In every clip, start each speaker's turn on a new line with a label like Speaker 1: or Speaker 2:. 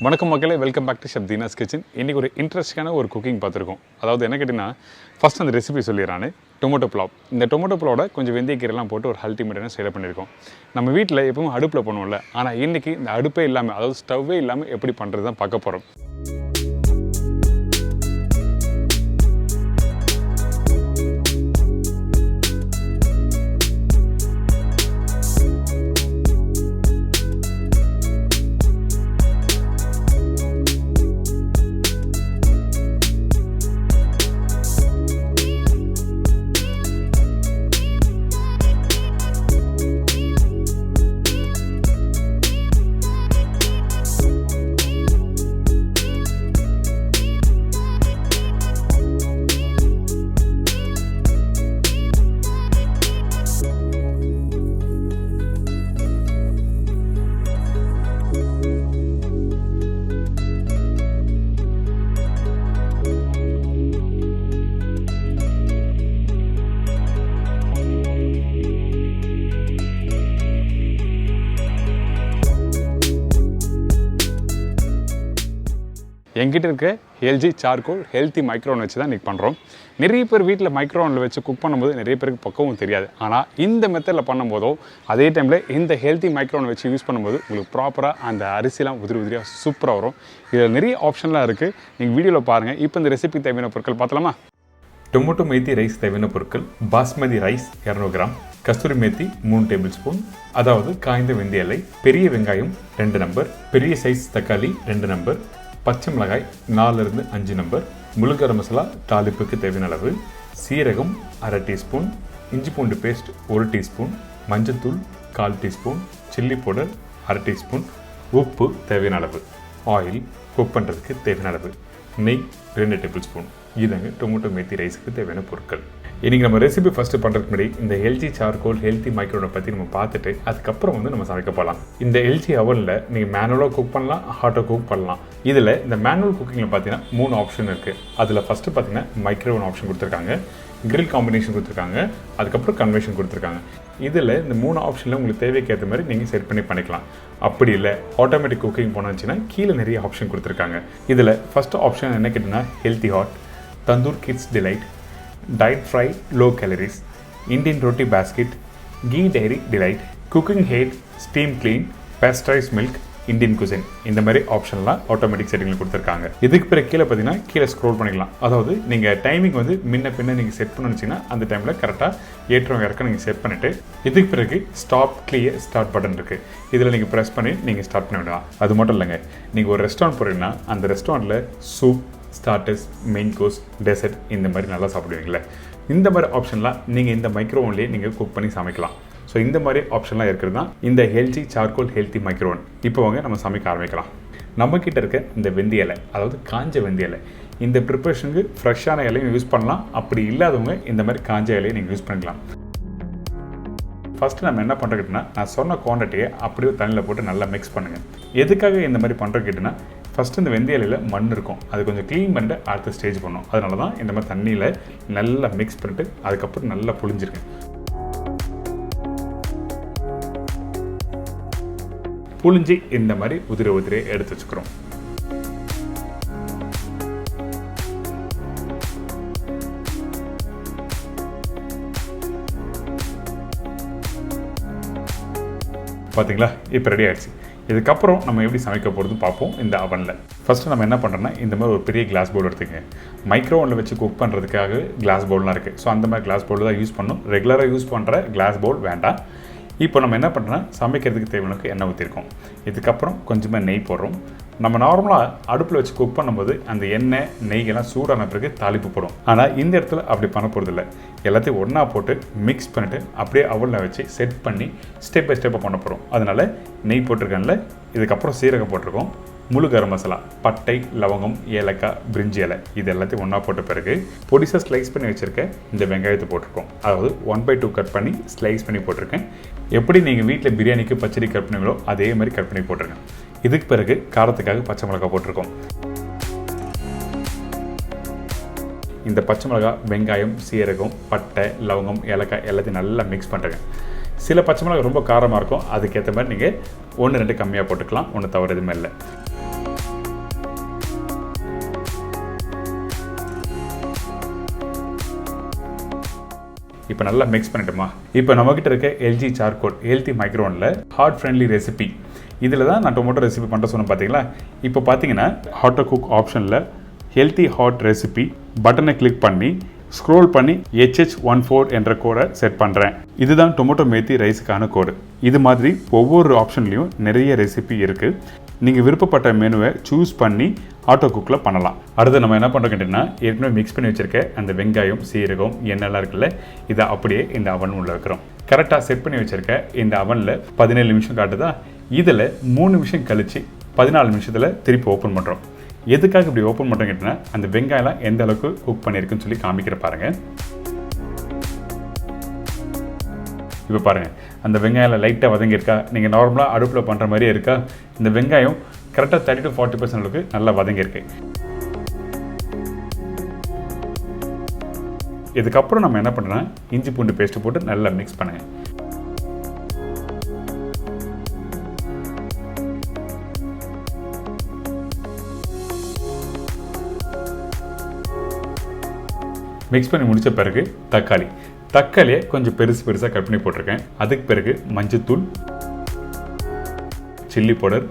Speaker 1: வணக்கம் மக்களே, welcome back to chef Deena's kitchen. இன்றைக்கி ஒரு இன்ட்ரெஸ்டிங்கான ஒரு குக்கிங் பார்த்துருக்கோம். அதாவது என்ன கேட்டிங்கன்னா, ஃபஸ்ட் அந்த ரெசிபி சொல்லிடுறானே, டொமேட்டோ புலாவ். இந்த டொமேட்டோ புலாவோட கொஞ்சம் வெந்தயக்கீரைலாம் போட்டு ஒரு அல்டிமேட்டான ஸ்டைல் பண்ணியிருக்கோம். நம்ம வீட்டில் எப்பவும் அடுப்பில் பண்ணுவோம்ல, ஆனால் இன்றைக்கி இந்த அடுப்பே இல்லாமல், அதாவது ஸ்டவ்வே இல்லாமல் எப்படி பண்ணுறது தான் பார்க்க போகிறோம். என்கிட்ட இருக்க எல்ஜி சார்கோல் ஹெல்த்தி மைக்ரோவன் வச்சு தான் இன்றைக்கி பண்ணுறோம். நிறைய பேர் வீட்டில் மைக்ரோவனில் வச்சு குக் பண்ணும்போது நிறைய பேருக்கு பக்கமும் தெரியாது. ஆனால் இந்த மெத்தடில் பண்ணும்போதோ அதே டைமில் இந்த ஹெல்த்தி மைக்ரோவனை வச்சு யூஸ் பண்ணும்போது உங்களுக்கு ப்ராப்பராக அந்த அரிசிலாம் உதிரியாக சூப்பராக வரும். இதில் நிறைய ஆப்ஷன்லாம் இருக்குது, நீங்கள் வீடியோவில் பாருங்கள். இப்போ இந்த ரெசிபி தேவையான பொருட்கள் பார்த்தலாமா? டொமேட்டோ மேத்தி ரைஸ் தேவையான பொருட்கள்: பாஸ்மதி ரைஸ் 200 கிராம், கஸ்தூரி மேத்தி 3 டேபிள் ஸ்பூன், அதாவது காய்ந்த வெந்தய இலை, பெரிய வெங்காயம் 2 நம்பர், பெரிய சைஸ் தக்காளி 2 நம்பர், பச்சை மிளகாய் 4 to 5 நம்பர், முழு கரம் மசாலா தாளிப்புக்கு தேவையான அளவு, சீரகம் 1/2 டீஸ்பூன், இஞ்சி பூண்டு பேஸ்ட் 1 டீஸ்பூன், மஞ்சள்தூள் 1/4 டீஸ்பூன், சில்லி பவுடர் 1/2 டீஸ்பூன், உப்பு தேவையான அளவு, ஆயில் குக் பண்ணுறதுக்கு தேவையான அளவு, நெய் 2 டேபிள் ஸ்பூன். இதுங்க டொமேட்டோ மேத்தி ரைஸுக்கு தேவையான பொருட்கள். இன்றைக்கி நம்ம ரெசிபி ஃபஸ்ட்டு பண்ணுறதுக்கு முன்னாடி இந்த எல்ஜி சார்கோல் ஹெல்த்தி மைக்ரோவனை பற்றி நம்ம பார்த்துட்டு அதுக்கப்புறம் நம்ம சமைக்க போகலாம். இந்த எல்ஜி அவனில் நீங்கள் மேனுவலாக குக் பண்ணலாம், ஹாட்டாக குக் பண்ணலாம். இதில் இந்த மேனுவல் குக்கிங்கில் பார்த்தீங்கன்னா 3 ஆப்ஷன் இருக்குது. அதில் ஃபஸ்ட்டு பார்த்தீங்கன்னா மைக்ரோவன் ஆப்ஷன் கொடுத்துருக்காங்க, கிரில் காம்பினேஷன் கொடுத்துருக்காங்க, அதுக்கப்புறம் கன்வென்ஷன் கொடுத்துருக்காங்க. இதில் இந்த 3 ஆப்ஷனில் உங்களுக்கு தேவைக்கு ஏற்ற மாதிரி நீங்கள் செட் பண்ணி பண்ணிக்கலாம். அப்படி இல்லை ஆட்டோமேட்டிக் குக்கிங் போனாச்சுன்னா கீழே நிறைய ஆப்ஷன் கொடுத்துருக்காங்க. இதில் ஃபஸ்ட்டு ஆப்ஷன் என்ன கேட்டிங்கன்னா healthy hot, tandoor kids delight, diet fry low calories, Indian roti basket, ghee dairy delight, cooking heat, steam clean, pasteurize milk, Indian cuisine. இந்த மாதிரி ஆப்ஷன்லாம் ஆட்டோமேட்டிக் செட்டிங்கில் கொடுத்துருக்காங்க. இதுக்கு பிறகு கீழே பார்த்தீங்கன்னா கீழே ஸ்க்ரோல் பண்ணிக்கலாம். அதாவது நீங்கள் டைமிங் முன்ன பின்ன நீங்கள் செட் பண்ணிச்சிங்கன்னா அந்த டைமில் கரெக்டாக ஏற்றம் இறக்க நீங்கள் செட் பண்ணிவிட்டு இதுக்கு பிறகு ஸ்டாப் கிளியர் ஸ்டார்ட் பட்டன் இருக்குது. இதில் நீங்கள் ப்ரெஸ் பண்ணி நீங்கள் ஸ்டார்ட் பண்ணி விடலாம். அது மட்டும் இல்லைங்க, நீங்கள் ஒரு ரெஸ்டாரண்ட் போகிறீங்கன்னா அந்த ரெஸ்டாரண்ட்டில் soup, starters, main course, dessert இந்த மாதிரி நல்லா சாப்பிடுவீங்களே, இந்த மாதிரி ஆப்ஷன்லாம் நீங்கள் இந்த மைக்ரோவன்லேயே நீங்கள் குக் பண்ணி சமைக்கலாம். ஸோ இந்த மாதிரி ஆப்ஷன்லாம் இருக்கிறது தான் இந்த எல்ஜி சார்கோல் ஹெல்த்தி மைக்ரோவன். இப்போ நம்ம சமைக்க ஆரம்பிக்கலாம். நம்மக்கிட்ட இருக்க இந்த வெந்தய இலை, அதாவது காஞ்ச வெந்தய இலை, இந்த ப்ரிப்பரேஷனுக்கு ஃப்ரெஷ்ஷான இலையும் யூஸ் பண்ணலாம். அப்படி இல்லாதவங்க இந்த மாதிரி காஞ்ச இலையை நீங்கள் யூஸ் பண்ணிக்கலாம். ஃபஸ்ட்டு நம்ம என்ன பண்ணுறோம் கேட்டிங்கன்னா, நான் சொன்ன குவான்டிட்டியை அப்படியே தண்ணியில் போட்டு நல்லா மிக்ஸ் பண்ணுங்கள். எதுக்காக இந்த மாதிரி பண்ணுறோம் கேட்டிங்கன்னா, ஃபஸ்ட்டு இந்த வெந்தய இலையில் மண் இருக்கும், அது கொஞ்சம் க்ளீன் பண்ணிட்டு அடுத்த ஸ்டேஜ் பண்ணணும். அதனால தான் இந்த மாதிரி தண்ணியில் நல்லா மிக்ஸ் பண்ணிட்டு அதுக்கப்புறம் நல்லா புழிஞ்சிருங்க. புழிஞ்சி இந்த மாதிரி உதிரியை எடுத்து வச்சுக்கிறோம். பார்த்தீங்களா, இப்போ ரெடி ஆகிடுச்சு. இதுக்கப்புறம் நம்ம எப்படி சமைக்க போகிறது பார்ப்போம் இந்த அவனில். ஃபஸ்ட்டு நம்ம என்ன பண்ணுறோன்னா, இந்த மாதிரி ஒரு பெரிய கிளாஸ் பவுல் எடுத்துக்கங்க. மைக்ரோவனில் வச்சு குக் பண்ணுறதுக்காக கிளாஸ் பவுல்லாம் இருக்குது. ஸோ அந்த மாதிரி கிளாஸ் பவுல் தான் யூஸ் பண்ணணும். ரெகுலராக யூஸ் பண்ணுற கிளாஸ் பவுல் வேண்டாம். இப்போ நம்ம என்ன பண்ணுறோன்னா, சமைக்கிறதுக்கு தேவையான எண்ணெய் ஊற்றிருக்கோம். இதுக்கப்புறம் கொஞ்சமாக நெய் போடுறோம். நம்ம நார்மலாக அடுப்பில் வச்சு குக் பண்ணும்போது அந்த எண்ணெய் நெய்யெல்லாம் சூடான பிறகு தாளிப்பு போடும். ஆனால் இந்த இடத்துல அப்படி பண்ண போகிறது இல்லை. எல்லாத்தையும் ஒன்றா போட்டு மிக்ஸ் பண்ணிவிட்டு அப்படியே அவலில் வச்சு செட் பண்ணி ஸ்டெப் பை ஸ்டெப்பாக பண்ண போகிறோம். அதனால் நெய் போட்டிருக்கேன்ல, இதுக்கப்புறம் சீரகம் போட்டிருக்கோம், முழு கரம் மசாலா, பட்டை, லவங்கம், ஏலக்காய், பிரிஞ்சி இலை, இது எல்லாத்தையும் ஒன்றா போட்ட பிறகு பொடிசாக ஸ்லைஸ் பண்ணி வச்சுருக்க இந்த வெங்காயத்தை போட்டிருக்கோம். அதாவது 1/2 கட் பண்ணி ஸ்லைஸ் பண்ணி போட்டிருக்கேன். எப்படி நீங்கள் வீட்டில் பிரியாணிக்கு பச்சடி கட் பண்ணுவீங்களோ அதே மாதிரி கட் பண்ணி போட்டிருக்கேன். இதுக்கு பிறகு காரத்துக்காக பச்சை மிளகாய் போட்டிருக்கோம். இந்த பச்சை மிளகாய், வெங்காயம், சீரகம், பட்டை, லவங்கம், ஏலக்காய் எல்லாத்தையும் நல்லா மிக்ஸ் பண்ணுறேங்க. சில பச்சை மிளகாய் ரொம்ப காரமாக இருக்கும், அதுக்கேற்ற மாதிரி நீங்கள் 1-2 கம்மியாக போட்டுக்கலாம், ஒன்றும் தவறு எதுவுமே இல்லை. இப்போ நல்லா மிக்ஸ் பண்ணிட்டோமா. இப்போ நம்மக்கிட்ட இருக்க எல்ஜி சார்கோல் ஹெல்த்தி மைக்ரோனில் ஹார்ட் ஃப்ரெண்ட்லி ரெசிபி, இதில் தான் நான் டொமேட்டோ ரெசிபி பண்ணுற சொன்னேன் பார்த்தீங்களா. இப்போ பார்த்தீங்கன்னா ஹாட் குக் ஆப்ஷனில் ஹெல்த்தி ஹாட் ரெசிபி பட்டனை கிளிக் பண்ணி ஸ்க்ரோல் பண்ணி HH14 என்ற கோடை செட் பண்ணுறேன். இதுதான் டொமேட்டோ மேத்தி ரைஸுக்கான கோடு. இது மாதிரி ஒவ்வொரு ஆப்ஷன்லேயும் நிறைய ரெசிபி இருக்குது. நீங்கள் விருப்பப்பட்ட மெனுவை சூஸ் பண்ணி ஆட்டோ குக்கில் பண்ணலாம். அடுத்து நம்ம என்ன பண்ணுறோம் கேட்டிங்கன்னா, ஏற்கனவே மிக்ஸ் பண்ணி வச்சுருக்க அந்த வெங்காயம், சீரகம், எண்ணெய்லாம் இருக்குல்ல, இதை அப்படியே இந்த அவன் உள்ள வைக்கிறோம். கரெக்டாக செட் பண்ணி வச்சுருக்க இந்த அவனில் 17 நிமிஷம் காட்டுதா. இதில் 3 நிமிஷம் கழித்து 14 நிமிஷத்தில் திருப்பி ஓப்பன் பண்ணுறோம். எதுக்காக இப்படி ஓப்பன் பண்ணுறோம் கேட்டிங்கன்னா, அந்த வெங்காயம்லாம் எந்த அளவுக்கு குக் பண்ணியிருக்குன்னு சொல்லி காமிக்கிற பாருங்கள். இப்போ பாருங்கள், அந்த வெங்காயம் லைட்டாக வதங்கியிருக்கா. நீங்கள் நார்மலாக அடுப்பில் பண்ணுற மாதிரியே இருக்கா. இந்த வெங்காயம் கரெக்டாக 30 to 40% அளவுக்கு நல்லா வதங்கியிருக்கு. இதுக்கப்புறம் நம்ம என்ன பண்ணுறோன்னா, இஞ்சி பூண்டு பேஸ்ட்டு போட்டு நல்லா மிக்ஸ் பண்ணுங்கள். மிக்ஸ் பண்ணி முடித்த பிறகு தக்காளியை கொஞ்சம் பெருசாக கட் பண்ணி போட்டிருக்கேன். அதுக்கு பிறகு மஞ்சத்தூள், சில்லி பவுடர்,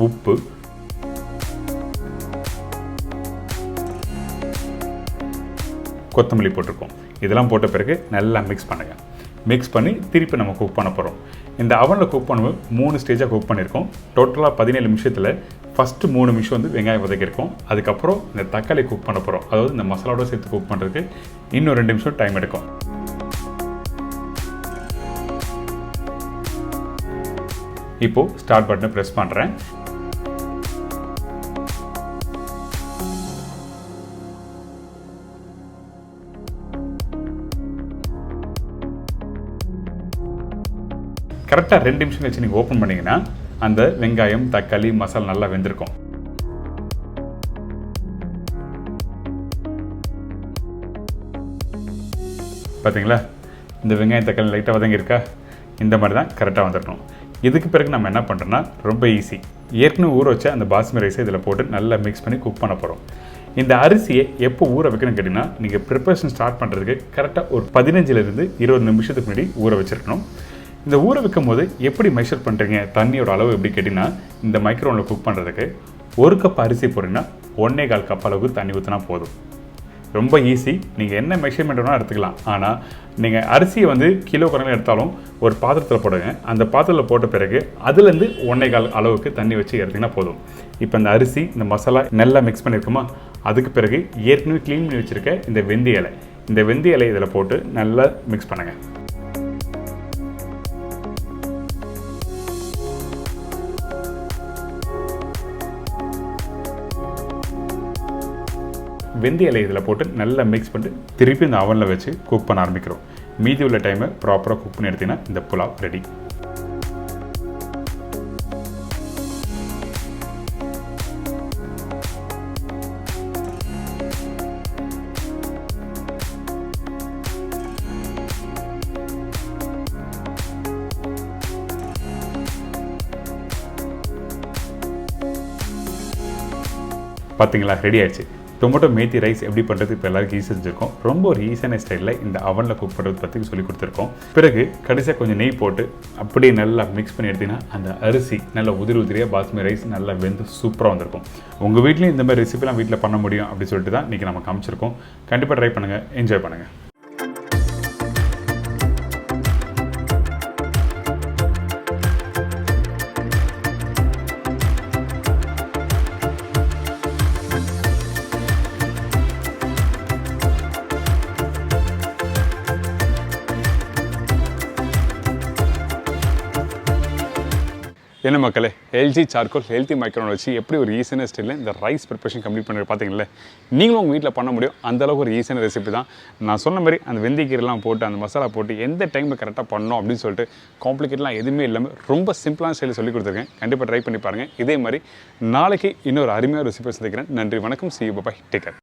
Speaker 1: உப்பு, கொத்தமல்லி போட்டிருக்கோம். இதெல்லாம் போட்ட பிறகு நல்லா மிக்ஸ் பண்ணுங்கள். மிக்ஸ் பண்ணி திருப்பி நம்ம குக் பண்ண போகிறோம். இந்த அவனில் குக் பண்ணும்போது 3 ஸ்டேஜாக குக் பண்ணியிருக்கோம். டோட்டலாக 17 நிமிஷத்தில் ஃபஸ்ட்டு 3 நிமிஷம் வந்து வெங்காயம் வதக்கியிருக்கோம். அதுக்கப்புறம் இந்த தக்காளி குக் பண்ண போகிறோம். அதாவது இந்த மசாலாவோட சேர்த்து குக் பண்ணுறதுக்கு இன்னும் 2 நிமிஷம் டைம் எடுக்கும். இப்போது ஸ்டார்ட் பட்டனை ப்ரெஸ் பண்ணுறேன். கரெக்டாக 2 நிமிஷம் கழிச்சு நீங்கள் ஓப்பன் பண்ணிங்கன்னா அந்த வெங்காயம், தக்காளி, மசாலா நல்லா வெந்திருக்கும். பார்த்தீங்களா, இந்த வெங்காயம் தக்காளி லைட்டாக வதங்கியிருக்கா. இந்த மாதிரி தான் கரெக்டாக வந்துடணும். இதுக்கு பிறகு நம்ம என்ன பண்ணுறோன்னா, ரொம்ப ஈஸி. ஏற்கனவே ஊற வச்ச அந்த பாஸ்மதி ரைஸை இதில் போட்டு நல்லா மிக்ஸ் பண்ணி குக் பண்ண போகிறோம். இந்த அரிசியை எப்போ ஊற வைக்கணும்னு கேட்டிங்கன்னா, நீங்கள் ப்ரிப்பரேஷன் ஸ்டார்ட் பண்ணுறதுக்கு கரெக்டாக ஒரு 15லேருந்து 20 நிமிஷத்துக்கு முன்னாடி ஊற வச்சுருக்கணும். இந்த ஊற வைக்கும் போது எப்படி மெஷர் பண்ணுறீங்க, தண்ணியோட அளவு எப்படி கேட்டிங்கன்னா, இந்த மைக்ரோனில் குக் பண்ணுறதுக்கு 1 கப் அரிசி போட்டிங்கன்னா 1.25 கப் அளவுக்கு தண்ணி ஊற்றினா போதும். ரொம்ப ஈஸி. நீங்கள் என்ன மெஷர்மெண்ட் வேணாலும் எடுத்துக்கலாம். ஆனால் நீங்கள் அரிசியை வந்து கிலோ கணக்கில் எடுத்தாலும் ஒரு பாத்திரத்தில் போடுங்க. அந்த பாத்திரத்தில் போட்ட பிறகு அதுலேருந்து 1.25 அளவுக்கு தண்ணி வச்சு எடுத்திங்கன்னா போதும். இப்போ இந்த அரிசி, இந்த மசாலா நல்லா மிக்ஸ் பண்ணியிருக்குமா. அதுக்கு பிறகு ஏற்கனவே க்ளீன் பண்ணி வச்சுருக்க இந்த வெந்தய இலை இதில் போட்டு நல்லா மிக்ஸ் பண்ணுங்கள். வெந்தய இலை இதில் போட்டு நல்லா மிக்ஸ் பண்ணிட்டு திருப்பி இந்த அவனில் வச்சு குக் பண்ண ஆரம்பிக்கிறோம். மீதி உள்ள டைமை ப்ராப்பராக குக் பண்ணி எடுத்திங்கன்னா இந்த புலாவ் ரெடி. பார்த்தீங்களா, ரெடி ஆயிடுச்சு. டொமேட்டோ மேத்தி ரைஸ் எப்படி பண்ணுறது இப்போ எல்லாருக்கும் ஈஸி செஞ்சுருக்கோம். ரொம்ப ஒரு ஈஸியான ஸ்டைலில் இந்த அவனில் குக் பண்ணுறது பற்றி சொல்லி கொடுத்துருக்கோம். பிறகு கடைசியாக கொஞ்சம் நெய் போட்டு அப்படியே நல்லா மிக்ஸ் பண்ணி எடுத்திங்கன்னா அந்த அரிசி நல்லா உதிரியாக பாஸ்மதி ரைஸ் நல்லா வெந்து சூப்பராக வந்திருக்கும். உங்கள் வீட்லேயும் இந்த மாதிரி ரெசிபிலாம் வீட்டில் பண்ண முடியும் அப்படின்னு சொல்லிட்டு தான் இன்றைக்கி நம்ம காமிச்சிருக்கோம். கண்டிப்பாக ட்ரை பண்ணுங்கள், என்ஜாய் பண்ணுங்கள். என்ன மக்களே, எல்ஜி சார்கோல் ஹெல்த்தி மைக்ரோன் வச்சு எப்படி ஒரு ஈஸியான ஸ்டைலில் இந்த ரைஸ் ப்ரிப்பரேஷன் கம்ப்ளீட் பண்ணி பார்த்தீங்களே, நீங்களும் உங்கள் வீட்டில் பண்ண முடியும். அந்தளவுக்கு ஒரு ஈஸியான ரெசிபி தான். நான் சொன்ன மாதிரி அந்த வெந்தயக்கீரைலாம் போட்டு அந்த மசாலா போட்டு எந்த டைமில் கரெக்டாக பண்ணோம் அப்படின்னு சொல்லிட்டு காம்ப்ளிகேட்லாம் எதுவுமே இல்லாமல் ரொம்ப சிம்பிளான ஸ்டைலில் சொல்லி கொடுத்துருக்கேன். கண்டிப்பாக ட்ரை பண்ணி பாருங்கள். இதே மாதிரி நாளைக்கு இன்னொரு அருமையான ரெசிபி சந்திக்கிறேன். நன்றி, வணக்கம், see you, bye, take care.